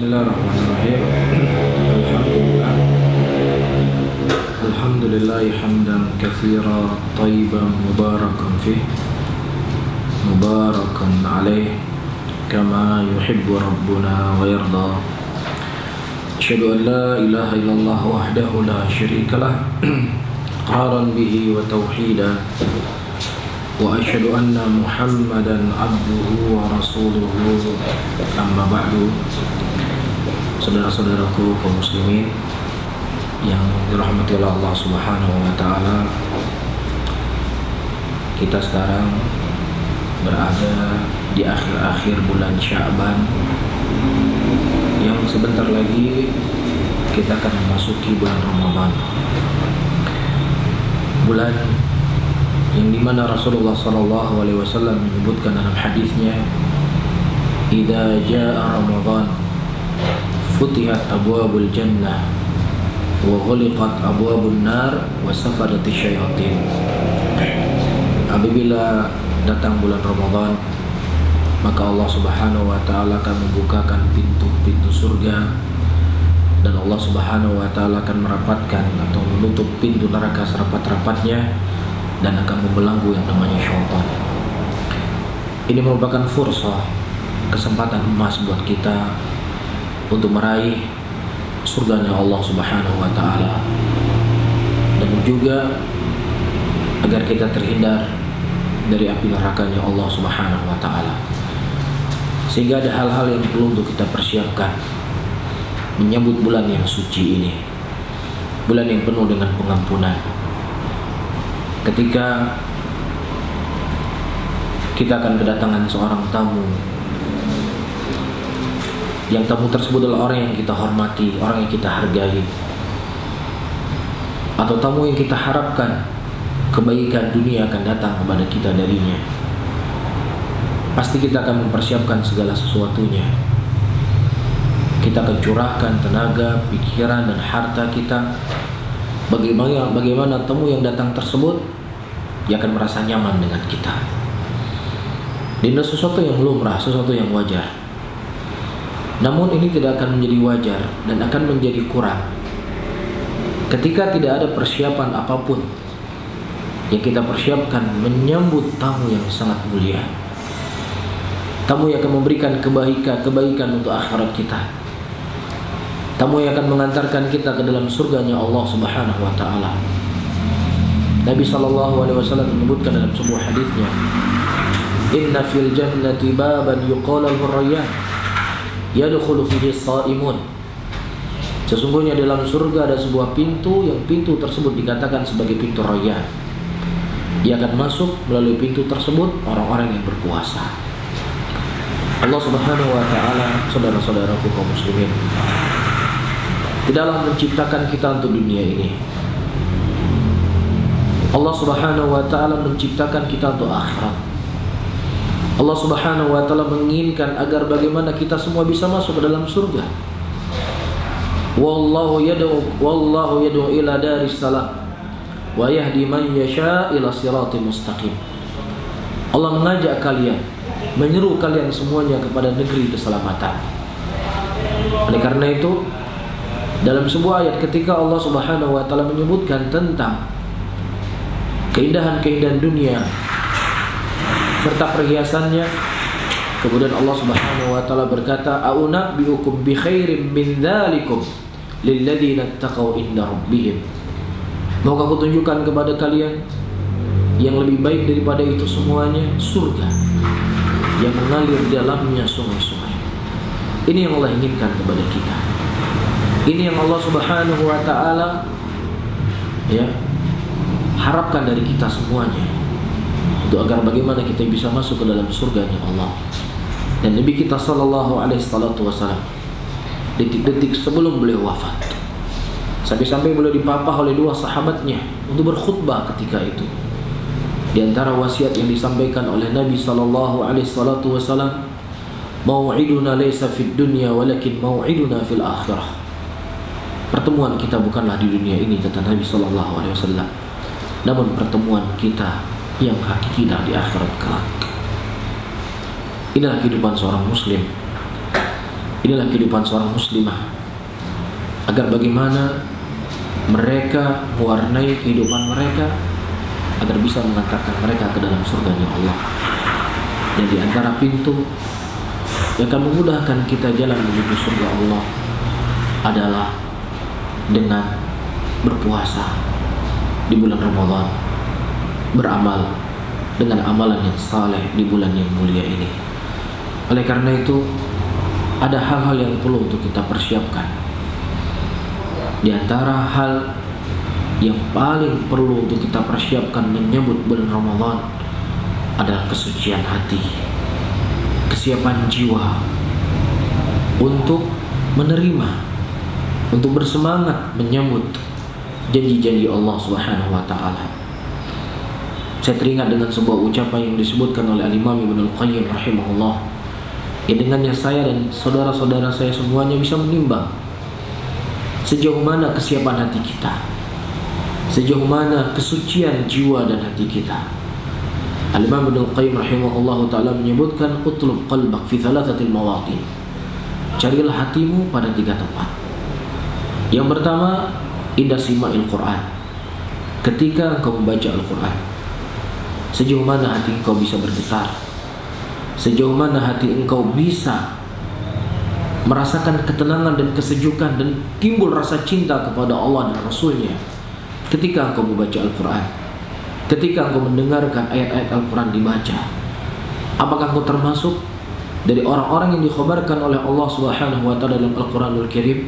Bismillahirrahmanirrahim. Alhamdulillah hamdan katsiran thayyiban mubarakan fih mubarakan alaih kama yuhibbu rabbuna wa yarda. Asyhadu an la ilaha illallah wahdahu la syarikalah iqraran bihi wa tauhidan wa asyhadu anna Muhammadan abduhu wa rasuluhu. Amma ba'du. Saudara-saudaraku kaum muslimin yang dirahmati oleh Allah Subhanahu wa taala, kita sekarang berada di akhir-akhir bulan Sya'ban yang sebentar lagi kita akan memasuki bulan Ramadan. Bulan yang dimana Rasulullah SAW menyebutkan dalam hadisnya, "Idza jaa Ramadan futihat abwabul jannah wa ghuliqat abwabun nar wa safadat syayatin." Apabila datang bulan Ramadan, maka Allah Subhanahu wa taala akan membukakan pintu-pintu surga, dan Allah Subhanahu wa taala akan merapatkan atau menutup pintu neraka serapat-rapatnya dan akan membelenggu yang namanya syaitan. Ini merupakan fursah, kesempatan emas buat kita untuk meraih surganya Allah Subhanahu wa taala, dan juga agar kita terhindar dari api nerakanya Allah Subhanahu wa taala. Sehingga ada hal-hal yang perlu untuk kita persiapkan menyambut bulan yang suci ini, bulan yang penuh dengan pengampunan. Ketika kita akan kedatangan seorang tamu, yang tamu tersebut adalah orang yang kita hormati, orang yang kita hargai, atau tamu yang kita harapkan kebaikan dunia akan datang kepada kita darinya, pasti kita akan mempersiapkan segala sesuatunya. Kita akan curahkan tenaga, pikiran, dan harta kita. Bagaimana tamu yang datang tersebut, dia akan merasa nyaman dengan kita. Ini sesuatu yang lumrah, sesuatu yang wajar. Namun ini tidak akan menjadi wajar dan akan menjadi kurang ketika tidak ada persiapan apapun yang kita persiapkan menyambut tamu yang sangat mulia, tamu yang akan memberikan kebaikan untuk akhirat kita, tamu yang akan mengantarkan kita ke dalam surganya Allah Subhanahu wa taala. Nabi SAW menyebutkan dalam sebuah hadisnya, "Inna fil jannati baban yuqalu ar-rayyan yadkhulu fihi as-sha'imun." Sesungguhnya dalam surga ada sebuah pintu, yang pintu tersebut dikatakan sebagai pintu Rayyan. Dia akan masuk melalui pintu tersebut orang-orang yang berpuasa. Allah Subhanahu wa taala, saudara-saudaraku kaum muslimin, tidaklah menciptakan kita untuk dunia ini. Allah Subhanahu wa taala menciptakan kita untuk akhirat. Allah Subhanahu wa taala menginginkan agar bagaimana kita semua bisa masuk ke dalam surga. Wallahu yad'u ila daris salam wa yahdi man yasha ila siratal mustaqim. Allah mengajak kalian, menyeru kalian semuanya kepada negeri keselamatan. Oleh karena itu, dalam sebuah ayat ketika Allah Subhanahu wa taala menyebutkan tentang keindahan-keindahan dunia serta perhiasannya, kemudian Allah Subhanahu wa taala berkata, "A'unabbi'ukum bi khairin min dzalikum lilladzina taqaw inda rabbihim." Maukah aku tunjukkan kepada kalian yang lebih baik daripada itu semuanya? Surga yang mengalir di dalamnya sungai-sungai. Ini yang Allah inginkan kepada kita. Ini yang Allah Subhanahu wa taala harapkan dari kita semuanya, untuk agar bagaimana kita bisa masuk ke dalam surganya Allah. Dan Nabi kita sallallahu alaihi wasallam, detik-detik sebelum beliau wafat, sampai-sampai beliau dipapah oleh dua sahabatnya untuk berkhutbah ketika itu. Di antara wasiat yang disampaikan oleh Nabi sallallahu alaihi wasallam, "Mau'iduna laysa fid dunya walakin mau'iduna fil akhirah." Pertemuan kita bukanlah di dunia ini, kata Nabi sallallahu alaihi wasallam, namun pertemuan kita yang hakiki di akhirat kelak. Inilah kehidupan seorang muslim. Inilah kehidupan seorang muslimah, agar bagaimana mereka mewarnai kehidupan mereka agar bisa mengantarkan mereka ke dalam surganya Allah. Dan di antara pintu yang akan memudahkan kita jalan menuju surga Allah adalah dengan berpuasa di bulan Ramadan, beramal dengan amalan yang saleh di bulan yang mulia ini. Oleh karena itu, ada hal-hal yang perlu untuk kita persiapkan. Di antara hal yang paling perlu untuk kita persiapkan menyambut bulan Ramadan adalah kesucian hati, kesiapan jiwa untuk menerima, untuk bersemangat menyambut janji-janji Allah Subhanahu wa taala. Saya teringat dengan sebuah ucapan yang disebutkan oleh Al-Imam Ibnu Al-Qayyim rahimahullah, yang dengannya saya dan saudara-saudara saya semuanya bisa menimbang sejauh mana kesiapan hati kita, sejauh mana kesucian jiwa dan hati kita. Al-Imam Ibnu Al-Qayyim rahimahullah taala menyebutkan, utlub qalbak fi thalathatil mawatin. Carilah hatimu pada 3 tempat. Yang pertama, inda sima'il Quran. Ketika engkau membaca Al-Quran, sejauh mana hati engkau bisa bergetar, sejauh mana hati engkau bisa merasakan ketenangan dan kesejukan dan timbul rasa cinta kepada Allah dan Rasulnya ketika engkau membaca Al-Quran, ketika engkau mendengarkan ayat-ayat Al-Quran dibaca. Apakah engkau termasuk dari orang-orang yang dikhabarkan oleh Allah Subhanahu wa taala dalam Al-Quranul Karim,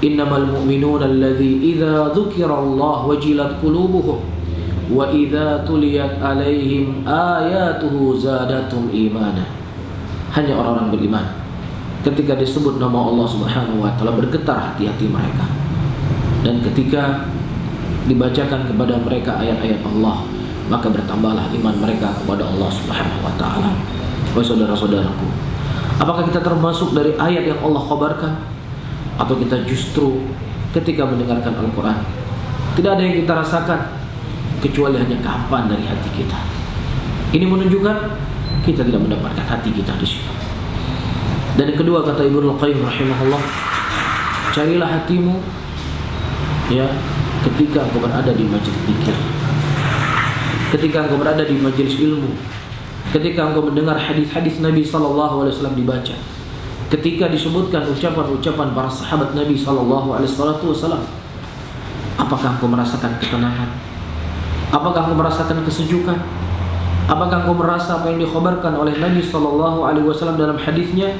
innamal mu'minuna alladzi idza dzukirallahu wajilat qulubuhum wa idza tuliyat alaihim ayatuhu zadatum imana. Hanya orang-orang beriman ketika disebut nama Allah Subhanahu wa taala bergetar hati-hati mereka, dan ketika dibacakan kepada mereka ayat-ayat Allah maka bertambahlah iman mereka kepada Allah Subhanahu wa taala. Wahai saudara-saudaraku, apakah kita termasuk dari ayat yang Allah khabarkan, atau kita justru ketika mendengarkan Al-Quran tidak ada yang kita rasakan kecuali hanya kehampaan dari hati kita? Ini menunjukkan kita tidak mendapatkan hati kita di situ. Dan yang kedua, kata Ibnu Al-Qayyim rahimahullah, carilah hatimu ya ketika engkau berada di majelis zikir, ketika engkau berada di majelis ilmu, ketika engkau mendengar hadis-hadis Nabi sallallahu alaihi wasallam dibaca, ketika disebutkan ucapan-ucapan para sahabat Nabi sallallahu alaihi wasallam. Apakah engkau merasakan ketenangan? Apakah engkau merasakan kesejukan? Apakah engkau merasa apa yang dikhabarkan oleh Nabi sallallahu alaihi wasallam dalam hadisnya,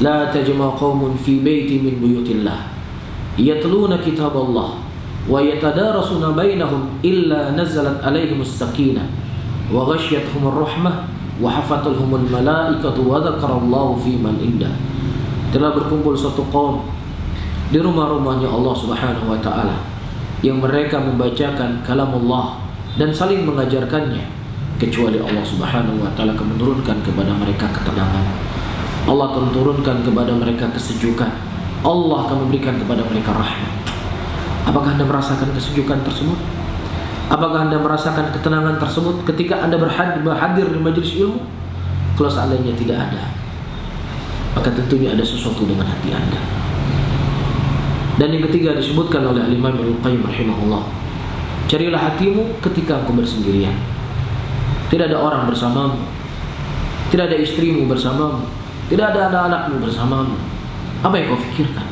la tajma' qaumun fi baiti min buyutillah yatluna kitaballah wa yatadarasuna bainahum illa nazalat alaihimus sakinah wa ghasyiyatuhumur rahmah wa hafathumul malaikatu wa dzakarallahu fi man indah. Telah berkumpul suatu kaum di rumah-rumahnya Allah Subhanahu wa taala yang mereka membacakan kalamullah dan saling mengajarkannya, kecuali Allah Subhanahu wa taala akan menurunkan kepada mereka ketenangan, Allah akan menurunkan kepada mereka kesejukan, Allah akan memberikan kepada mereka rahmat. Apakah Anda merasakan kesejukan tersebut? Apakah Anda merasakan ketenangan tersebut ketika Anda berhadir di majelis ilmu? Kalau seandainya tidak ada, maka tentunya ada sesuatu dengan hati Anda. Dan yang ketiga disebutkan oleh Al-Imam Ibnu Qayyim rahimahullah, carilah hatimu ketika engkau bersendirian. Tidak ada orang bersamamu, tidak ada istrimu bersamamu, tidak ada anak-anakmu bersamamu. Apa yang kau pikirkan?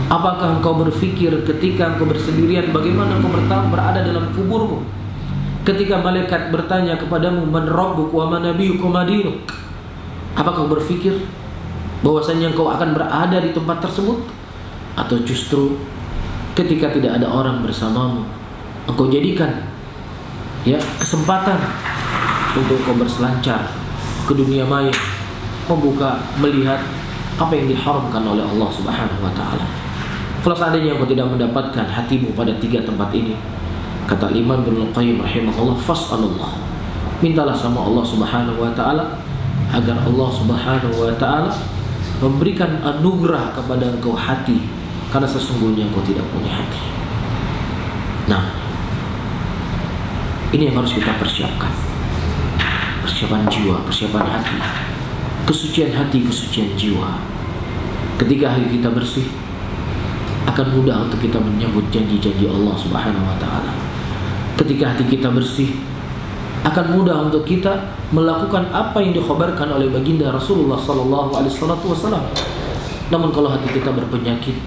Apakah engkau berpikir ketika engkau bersendirian bagaimana engkau berada dalam kuburmu? Ketika malaikat bertanya kepadamu, man rabbuk wa man nabiyuk wa madinuk? Apakah kau berpikir bahwasanya engkau akan berada di tempat tersebut? Atau justru ketika tidak ada orang bersamamu, engkau jadikan ya kesempatan untuk engkau berselancar ke dunia maya, membuka, melihat apa yang diharamkan oleh Allah Subhanahu wa taala. Kalau seandainya engkau tidak mendapatkan hatimu pada 3 tempat ini, kata Imam Ibnu Qayyim rahimahullah, fas'alullah, mintalah sama Allah Subhanahu wa taala agar Allah Subhanahu wa taala memberikan anugerah kepada engkau hati, karena sesungguhnya engkau tidak punya hati. Nah, ini yang harus kita persiapkan. Persiapan jiwa, persiapan hati, kesucian hati, kesucian jiwa. Ketika hati kita bersih, akan mudah untuk kita menyambut janji-janji Allah Subhanahu wa taala. Ketika hati kita bersih, akan mudah untuk kita melakukan apa yang dikhabarkan oleh baginda Rasulullah sallallahu alaihi wasallam. Namun kalau hati kita berpenyakit,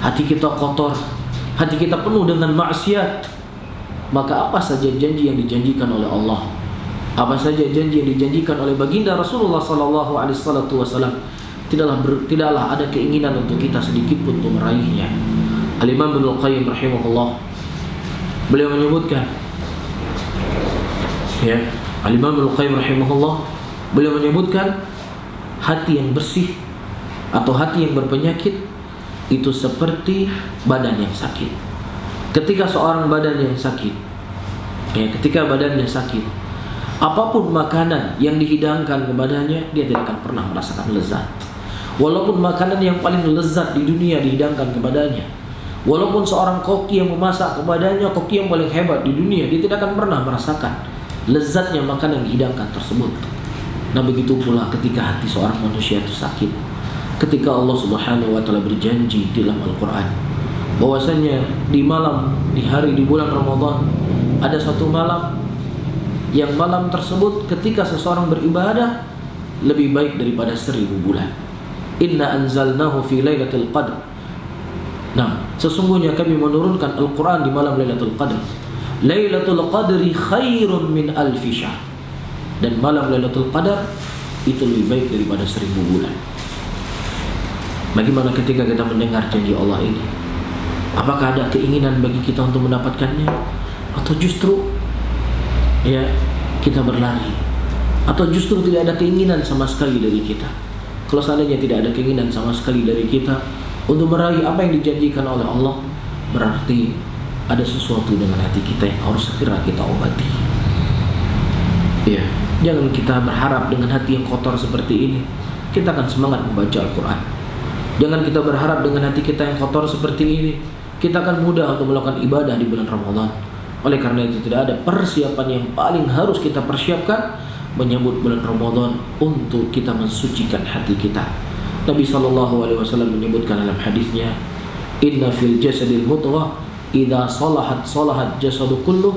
hati kita kotor, hati kita penuh dengan maksiat, maka apa saja janji yang dijanjikan oleh Allah, apa saja janji yang dijanjikan oleh baginda Rasulullah sallallahu alaihi wasallam, tidaklah ada keinginan untuk kita sedikit pun untuk meraihnya. Al-Imam Ibnu Qayyim rahimahullah, beliau menyebutkan, ya, Al-Imam Ibnu Qayyim rahimahullah, beliau menyebutkan hati yang bersih atau hati yang berpenyakit itu seperti badan yang sakit. Ketika seorang badan yang sakit, ya, ketika badannya sakit, apapun makanan yang dihidangkan kepadanya, dia tidak akan pernah merasakan lezat. Walaupun makanan yang paling lezat di dunia dihidangkan kepadanya, walaupun seorang koki yang memasak kepadanya, koki yang paling hebat di dunia, dia tidak akan pernah merasakan lezatnya makanan yang dihidangkan tersebut. Nah, begitu pula ketika hati seorang manusia itu sakit. Ketika Allah Subhanahu wa taala berjanji di dalam Al-Qur'an bahwasanya di malam, di hari, di bulan Ramadan ada satu malam yang malam tersebut ketika seseorang beribadah lebih baik daripada 1000 bulan. Inna anzalnahu fi lailatul qadr. Nah, sesungguhnya kami menurunkan Al-Qur'an di malam Lailatul Qadar. Lailatul Qadri khairun min alfi syahr. Dan malam Lailatul Qadar itu lebih baik daripada 1000 bulan. Bagaimana ketika kita mendengar janji Allah ini? Apakah ada keinginan bagi kita untuk mendapatkannya? Atau justru ya kita berlari? Atau justru tidak ada keinginan sama sekali dari kita? Kalau seandainya tidak ada keinginan sama sekali dari kita untuk meraih apa yang dijanjikan oleh Allah, berarti ada sesuatu dengan hati kita yang harus segera kita obati. Ya, jangan kita berharap dengan hati yang kotor seperti ini kita akan semangat membaca Al-Quran. Jangan kita berharap dengan hati kita yang kotor seperti ini kita akan mudah untuk melakukan ibadah di bulan Ramadan. Oleh karena itu tidak ada persiapan yang paling harus kita persiapkan menyambut bulan Ramadan untuk kita mensucikan hati kita. Nabi SAW menyebutkan dalam hadisnya, Inna fil jasadil mudghah idza salahat salahat jasadu kulluh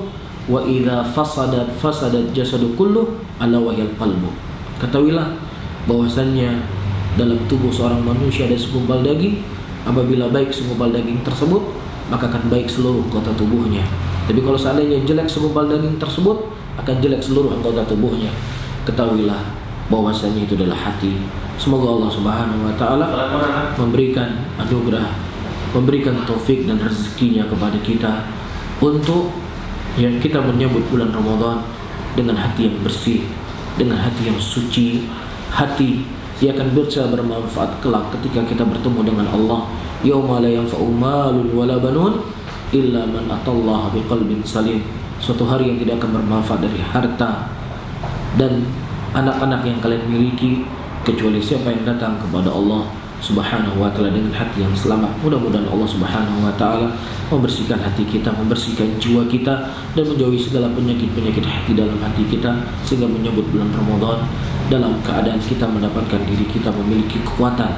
wa idza fasadat fasadat jasadu kulluh ala wahyal qalbu. Ketahuilah bahwasannya dalam tubuh seorang manusia ada segumpal daging. Apabila baik segumpal daging tersebut, maka akan baik seluruh anggota tubuhnya. Tapi kalau seandainya jelek segumpal daging tersebut, akan jelek seluruh anggota tubuhnya. Ketahuilah bahwasanya itu adalah hati. Semoga Allah Subhanahu wa taala memberikan anugerah, memberikan taufik dan rezekinya kepada kita untuk yang kita menyambut bulan Ramadan dengan hati yang bersih, dengan hati yang suci, hati yang akan bisa bermanfaat kelak ketika kita bertemu dengan Allah. Yauma la yanfa'u malun wala banun illa man atallaha biqalbin salim. Suatu hari yang tidak akan bermanfaat dari harta dan anak-anak yang kalian miliki kecuali siapa yang datang kepada Allah Subhanahu wa taala dengan hati yang selamat. Mudah-mudahan Allah Subhanahu wa taala membersihkan hati kita, membersihkan jiwa kita dan menjauhi segala penyakit-penyakit hati dalam hati kita sehingga menyambut bulan Ramadan dalam keadaan kita mendapatkan diri kita memiliki kekuatan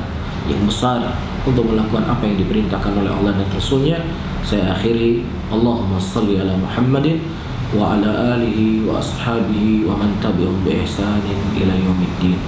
yang besar untuk melakukan apa yang diperintahkan oleh Allah dan Rasulnya. Saya akhiri, Allahumma salli ala Muhammadin wa ala alihi wa ashabihi wa man tabi'ahum bi ihsanin ila yaumiddin.